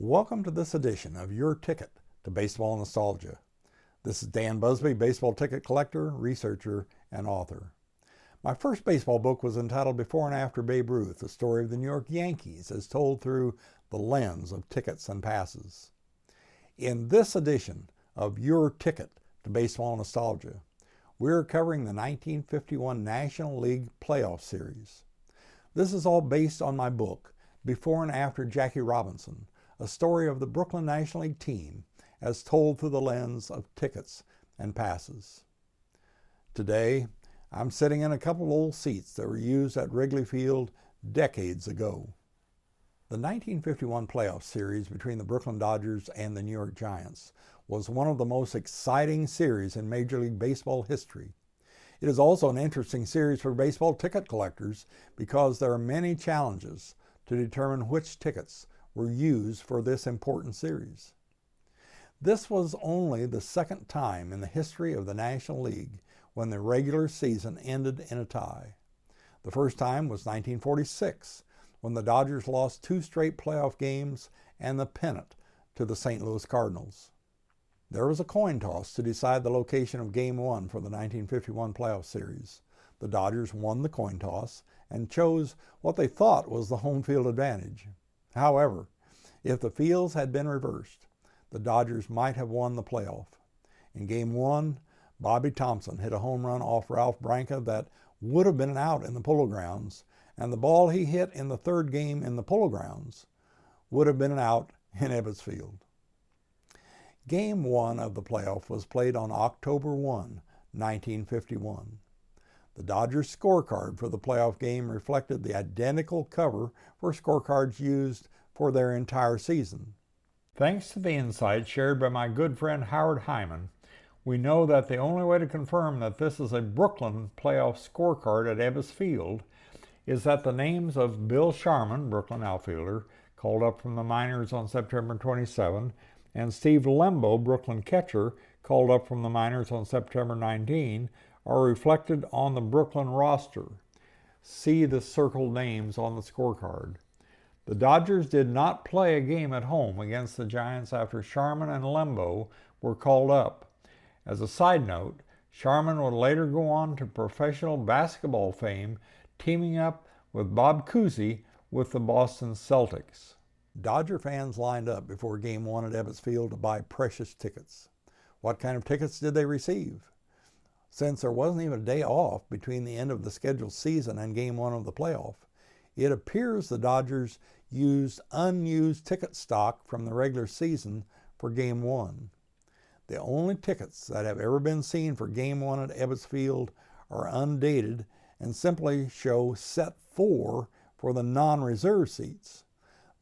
Welcome to this edition of Your Ticket to Baseball Nostalgia. This is Dan Busby, baseball ticket collector, researcher, and author. My first baseball book was entitled Before and After Babe Ruth, the story of the New York Yankees as told through the lens of tickets and passes. In this edition of Your Ticket to Baseball Nostalgia, we're covering the 1951 National League Playoff Series. This is all based on my book, Before and After Jackie Robinson, a story of the Brooklyn National League team as told through the lens of tickets and passes. Today, I'm sitting in a couple of old seats that were used at Wrigley Field decades ago. The 1951 playoff series between the Brooklyn Dodgers and the New York Giants was one of the most exciting series in Major League Baseball history. It is also an interesting series for baseball ticket collectors because there are many challenges to determine which tickets were used for this important series. This was only the second time in the history of the National League when the regular season ended in a tie. The first time was 1946, when the Dodgers lost 2 straight playoff games and the pennant to the St. Louis Cardinals. There was a coin toss to decide the location of Game 1 for the 1951 playoff series. The Dodgers won the coin toss and chose what they thought was the home field advantage. However, if the fields had been reversed, the Dodgers might have won the playoff. In Game 1, Bobby Thomson hit a home run off Ralph Branca that would have been an out in the Polo Grounds, and the ball he hit in the third game in the Polo Grounds would have been an out in Ebbets Field. Game 1 of the playoff was played on October 1, 1951. The Dodgers scorecard for the playoff game reflected the identical cover for scorecards used for their entire season. Thanks to the insight shared by my good friend Howard Hyman, we know that the only way to confirm that this is a Brooklyn playoff scorecard at Ebbets Field is that the names of Bill Sharman, Brooklyn outfielder, called up from the minors on September 27, and Steve Lembo, Brooklyn catcher, called up from the minors on September 19, are reflected on the Brooklyn roster. See the circled names on the scorecard. The Dodgers did not play a game at home against the Giants after Sharman and Lembo were called up. As a side note, Sharman would later go on to professional basketball fame, teaming up with Bob Cousy with the Boston Celtics. Dodger fans lined up before Game 1 at Ebbets Field to buy precious tickets. What kind of tickets did they receive? Since there wasn't even a day off between the end of the scheduled season and Game 1 of the playoff, it appears the Dodgers used unused ticket stock from the regular season for Game 1. The only tickets that have ever been seen for Game 1 at Ebbets Field are undated and simply show set 4 for the non-reserve seats.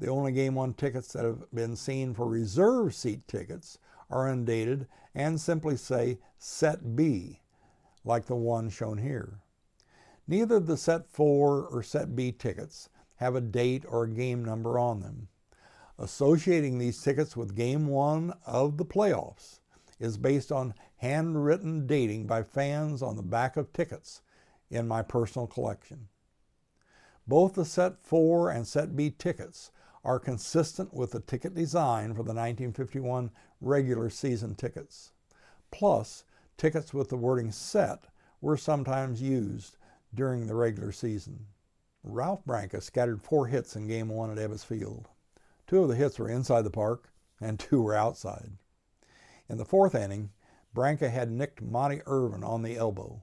The only Game 1 tickets that have been seen for reserve seat tickets are undated and simply say set B, like the one shown here. Neither the set 4 or set B tickets have a date or a game number on them. Associating these tickets with Game 1 of the playoffs is based on handwritten dating by fans on the back of tickets in my personal collection. Both the set 4 and set B tickets are consistent with the ticket design for the 1951 regular season tickets. Plus, tickets with the wording set were sometimes used during the regular season. Ralph Branca scattered 4 hits in Game 1 at Ebbets Field. 2 of the hits were inside the park and 2 were outside. In the 4th inning, Branca had nicked Monty Irvin on the elbow.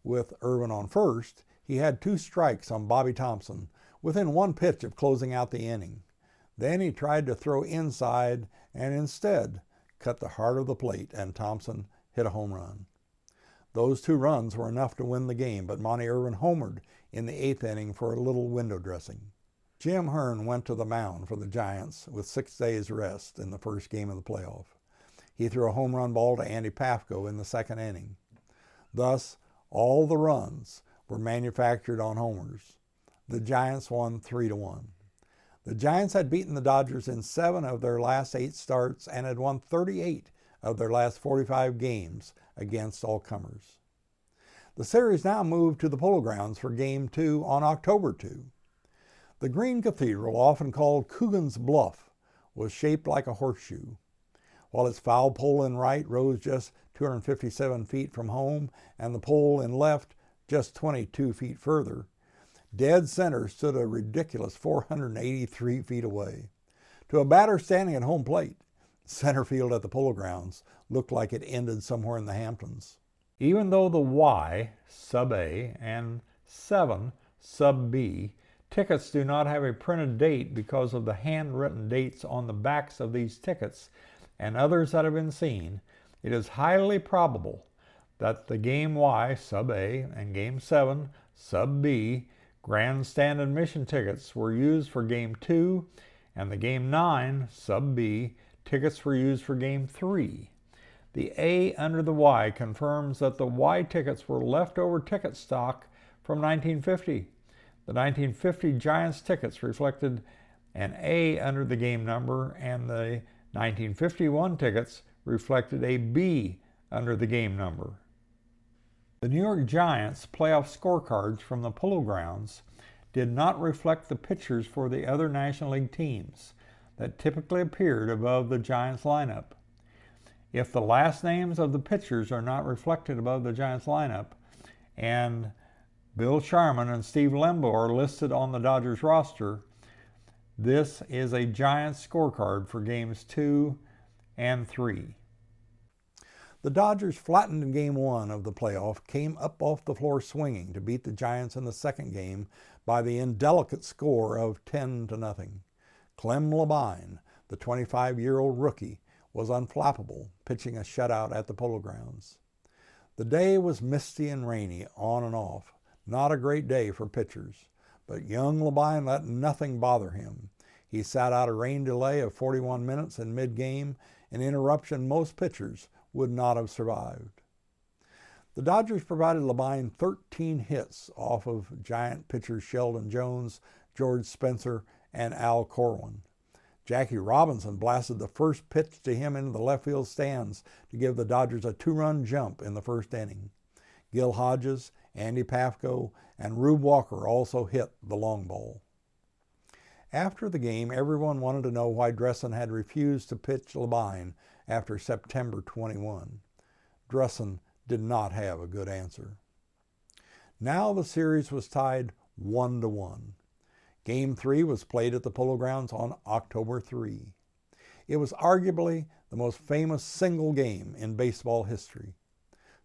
With Irvin on first, he had 2 strikes on Bobby Thomson within 1 pitch of closing out the inning. Then he tried to throw inside and instead cut the heart of the plate, and Thomson hit a home run. Those 2 runs were enough to win the game, but Monty Irvin homered in the 8th inning for a little window dressing. Jim Hearn went to the mound for the Giants with 6 days rest in the first game of the playoff. He threw a home run ball to Andy Pafko in the 2nd inning. Thus, all the runs were manufactured on homers. The Giants won 3-1. The Giants had beaten the Dodgers in 7 of their last 8 starts and had won 38 of their last 45 games against all comers. The series now moved to the Polo Grounds for Game 2 on October 2. The Green Cathedral, often called Coogan's Bluff, was shaped like a horseshoe. While its foul pole in right rose just 257 feet from home and the pole in left just 22 feet further, dead center stood a ridiculous 483 feet away. To a batter standing at home plate, center field at the Polo Grounds looked like it ended somewhere in the Hamptons. Even though the Y, sub A, and 7, sub B, tickets do not have a printed date because of the handwritten dates on the backs of these tickets and others that have been seen, it is highly probable that the Game Y, sub A, and Game 7, sub B, grandstand admission tickets were used for Game 2, and the Game 9, sub B, tickets were used for Game 3. The A under the Y confirms that the Y tickets were leftover ticket stock from 1950. The 1950 Giants tickets reflected an A under the game number, and the 1951 tickets reflected a B under the game number. The New York Giants playoff scorecards from the Polo Grounds did not reflect the pitchers for the other National League teams that typically appeared above the Giants lineup. If the last names of the pitchers are not reflected above the Giants lineup, and Bill Sharman and Steve Lembo are listed on the Dodgers roster, this is a Giants scorecard for Games 2 and 3. The Dodgers, flattened in Game 1 of the playoff, came up off the floor swinging to beat the Giants in the second game by the indelicate score of 10-0. Clem Labine, the 25-year-old rookie, was unflappable, pitching a shutout at the Polo Grounds. The day was misty and rainy, on and off. Not a great day for pitchers, but young Labine let nothing bother him. He sat out a rain delay of 41 minutes in mid-game, an interruption most pitchers would not have survived. The Dodgers provided Labine 13 hits off of Giant pitchers Sheldon Jones, George Spencer, and Al Corwin. Jackie Robinson blasted the first pitch to him into the left field stands to give the Dodgers a 2-run jump in the first inning. Gil Hodges, Andy Pafko, and Rube Walker also hit the long ball. After the game, everyone wanted to know why Dressen had refused to pitch Labine after September 21. Dressen did not have a good answer. Now the series was tied 1-1. Game 3 was played at the Polo Grounds on October 3. It was arguably the most famous single game in baseball history.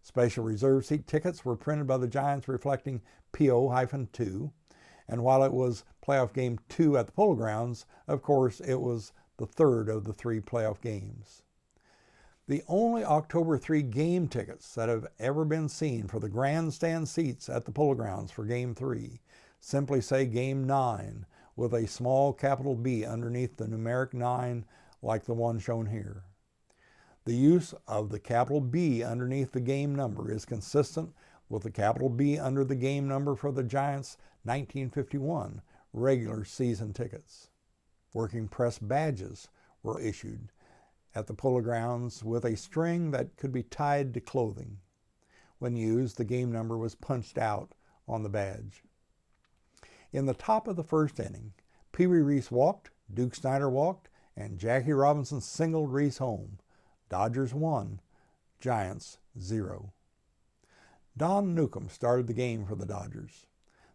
Special reserve seat tickets were printed by the Giants reflecting PO-2, and while it was playoff game 2 at the Polo Grounds, of course it was the third of the 3 playoff games. The only October 3 game tickets that have ever been seen for the grandstand seats at the Polo Grounds for Game 3 simply say Game 9 with a small capital B underneath the numeric 9 like the one shown here. The use of the capital B underneath the game number is consistent with the capital B under the game number for the Giants' 1951 regular season tickets. Working press badges were issued at the Polo Grounds with a string that could be tied to clothing. When used, the game number was punched out on the badge. In the top of the first inning, Pee Wee Reese walked, Duke Snider walked, and Jackie Robinson singled Reese home. Dodgers 1, Giants 0. Don Newcomb started the game for the Dodgers.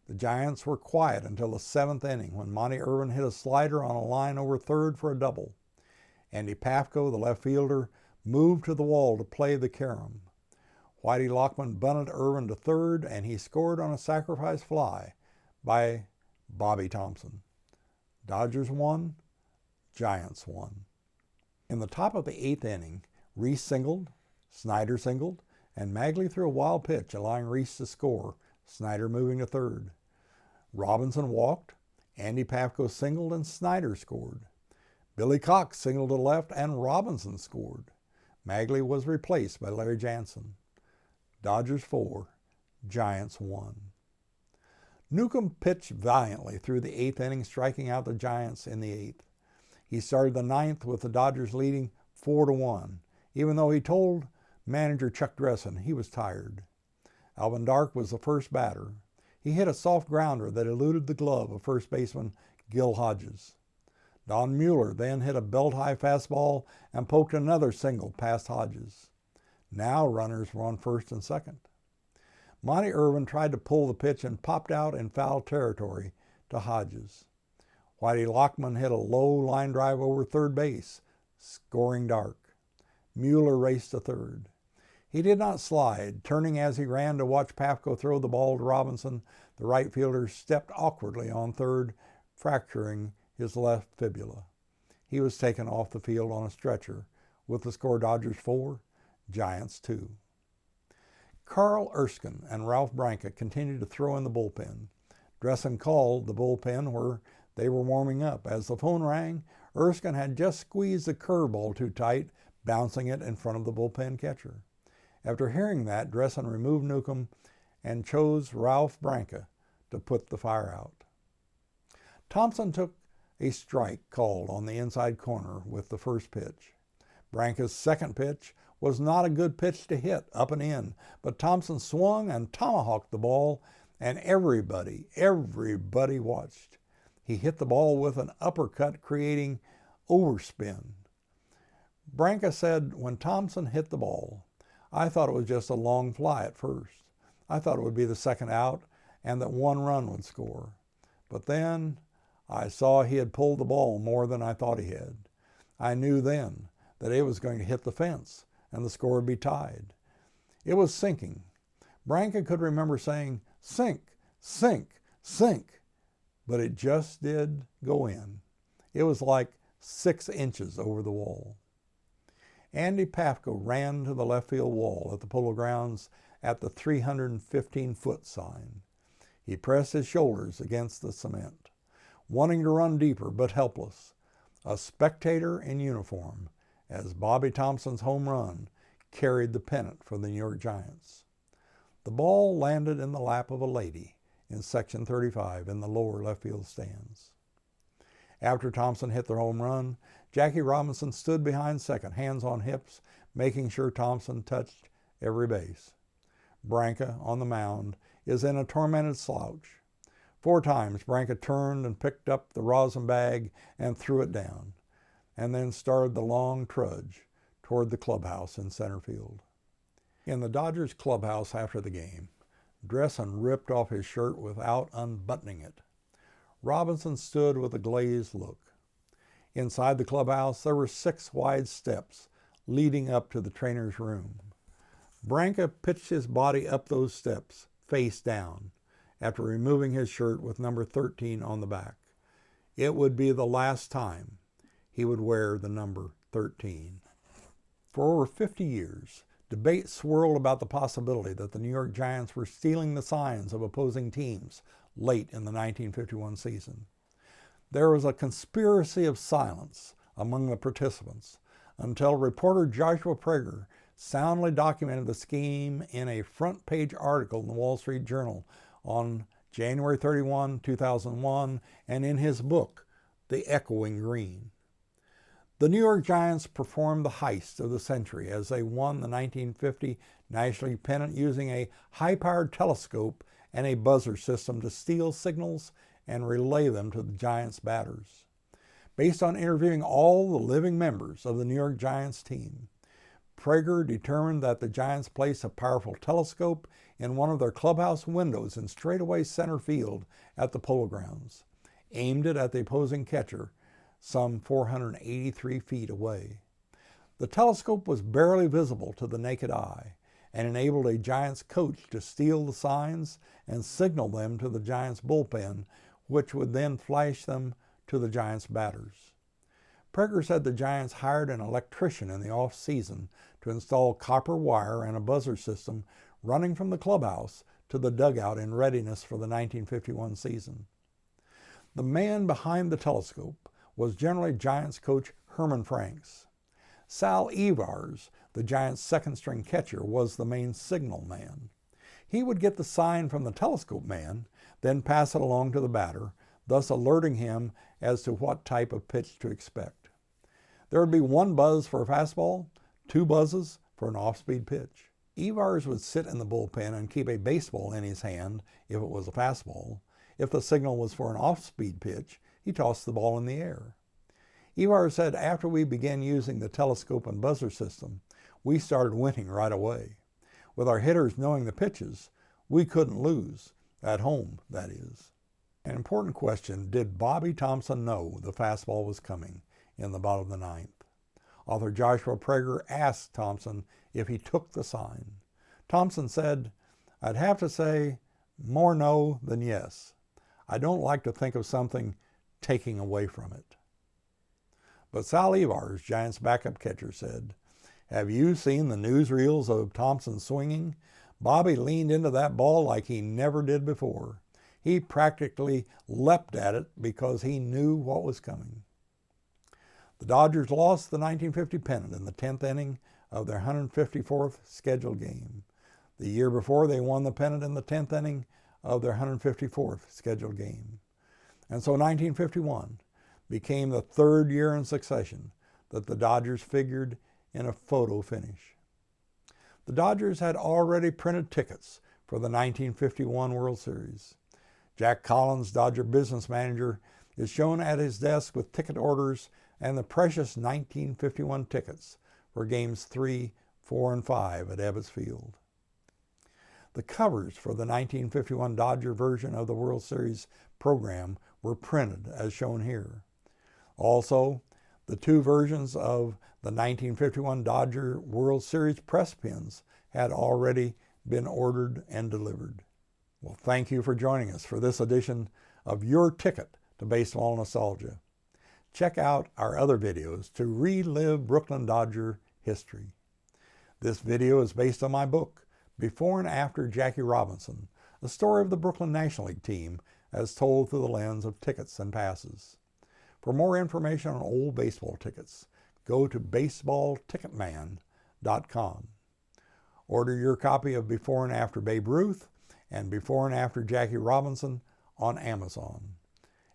The Giants were quiet until the 7th inning when Monty Irvin hit a slider on a line over third for a double. Andy Pafko, the left fielder, moved to the wall to play the carom. Whitey Lockman bunted Irvin to third, and he scored on a sacrifice fly by Bobby Thomson. Dodgers 1, Giants 1. In the top of the 8th inning, Reese singled, Snider singled, and Magley threw a wild pitch, allowing Reese to score, Snider moving to third. Robinson walked, Andy Pafko singled, and Snider scored. Billy Cox singled to left, and Robinson scored. Magley was replaced by Larry Jansen. Dodgers 4, Giants 1. Newcomb pitched valiantly through the 8th inning, striking out the Giants in the 8th. He started the 9th with the Dodgers leading 4-1, even though he told manager Chuck Dressen he was tired. Alvin Dark was the first batter. He hit a soft grounder that eluded the glove of first baseman Gil Hodges. Don Mueller then hit a belt-high fastball and poked another single past Hodges. Now runners were on first and second. Monty Irvin tried to pull the pitch and popped out in foul territory to Hodges. Whitey Lockman hit a low line drive over third base, scoring Dark. Mueller raced to third. He did not slide. Turning as he ran to watch Pafko throw the ball to Robinson, the right fielder stepped awkwardly on third, fracturing his left fibula. He was taken off the field on a stretcher, with the score Dodgers 4, Giants 2. Carl Erskine and Ralph Branca continued to throw in the bullpen. Dressen called the bullpen where they were warming up. As the phone rang, Erskine had just squeezed the curveball too tight, bouncing it in front of the bullpen catcher. After hearing that, Dressen removed Newcomb and chose Ralph Branca to put the fire out. Thomson took a strike called on the inside corner with the first pitch. Branca's second pitch was not a good pitch to hit up and in, but Thomson swung and tomahawked the ball, and everybody watched. He hit the ball with an uppercut, creating overspin. Branca said, "When Thomson hit the ball, I thought it was just a long fly at first. I thought it would be the second out and that one run would score. But then I saw he had pulled the ball more than I thought he had. I knew then that it was going to hit the fence and the score would be tied. It was sinking." Branca could remember saying, "Sink, sink, sink," but it just did go in. It was like 6 inches over the wall. Andy Pafko ran to the left field wall at the Polo Grounds at the 315-foot sign. He pressed his shoulders against the cement, wanting to run deeper but helpless, a spectator in uniform, as Bobby Thomson's home run carried the pennant for the New York Giants. The ball landed in the lap of a lady in Section 35 in the lower left field stands. After Thomson hit the home run, Jackie Robinson stood behind second, hands on hips, making sure Thomson touched every base. Branca, on the mound, is in a tormented slouch. 4 times Branca turned and picked up the rosin bag and threw it down, and then started the long trudge toward the clubhouse in center field. In the Dodgers clubhouse after the game, Dressen ripped off his shirt without unbuttoning it. Robinson stood with a glazed look. Inside the clubhouse, there were 6 wide steps leading up to the trainer's room. Branca pitched his body up those steps, face down, after removing his shirt with number 13 on the back. It would be the last time he would wear the number 13. For over 50 years, debate swirled about the possibility that the New York Giants were stealing the signs of opposing teams late in the 1951 season. There was a conspiracy of silence among the participants until reporter Joshua Prager soundly documented the scheme in a front-page article in the Wall Street Journal on January 31, 2001, and in his book, The Echoing Green. The New York Giants performed the heist of the century as they won the 1950 National League pennant using a high-powered telescope and a buzzer system to steal signals and relay them to the Giants' batters. Based on interviewing all the living members of the New York Giants team, Prager determined that the Giants placed a powerful telescope in one of their clubhouse windows in straightaway center field at the Polo Grounds, aimed it at the opposing catcher some 483 feet away. The telescope was barely visible to the naked eye and enabled a Giants coach to steal the signs and signal them to the Giants bullpen, which would then flash them to the Giants batters. Prager said the Giants hired an electrician in the off-season to install copper wire and a buzzer system running from the clubhouse to the dugout in readiness for the 1951 season. The man behind the telescope was generally Giants coach Herman Franks. Sal Evers, the Giants' second-string catcher, was the main signal man. He would get the sign from the telescope man, then pass it along to the batter, thus alerting him as to what type of pitch to expect. There would be 1 buzz for a fastball, 2 buzzes for an off-speed pitch. Evers would sit in the bullpen and keep a baseball in his hand if it was a fastball. If the signal was for an off-speed pitch, he tossed the ball in the air. Ivar said after we began using the telescope and buzzer system, we started winning right away. With our hitters knowing the pitches, we couldn't lose, at home, that is. An important question, did Bobby Thomson know the fastball was coming in the bottom of the ninth? Author Joshua Prager asked Thomson if he took the sign. Thomson said, "I'd have to say more no than yes. I don't like to think of something taking away from it." But Sal Evers, Giants' backup catcher, said, "Have you seen the newsreels of Thomson swinging? Bobby leaned into that ball like he never did before. He practically leapt at it because he knew what was coming." The Dodgers lost the 1950 pennant in the 10th inning of their 154th scheduled game. The year before, they won the pennant in the 10th inning of their 154th scheduled game. And so 1951 became the third year in succession that the Dodgers figured in a photo finish. The Dodgers had already printed tickets for the 1951 World Series. Jack Collins, Dodger business manager, is shown at his desk with ticket orders and the precious 1951 tickets for games 3, 4, and 5 at Ebbets Field. The covers for the 1951 Dodger version of the World Series program were printed as shown here. Also, the two versions of the 1951 Dodger World Series press pins had already been ordered and delivered. Well, thank you for joining us for this edition of Your Ticket to Baseball Nostalgia. Check out our other videos to relive Brooklyn Dodger history. This video is based on my book, Before and After Jackie Robinson, a story of the Brooklyn National League team as told through the lens of tickets and passes. For more information on old baseball tickets, go to baseballticketman.com. Order your copy of Before and After Babe Ruth and Before and After Jackie Robinson on Amazon.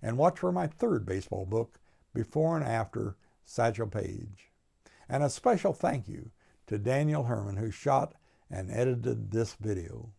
And watch for my third baseball book, Before and After Satchel Paige. And a special thank you to Daniel Herman, who shot and edited this video.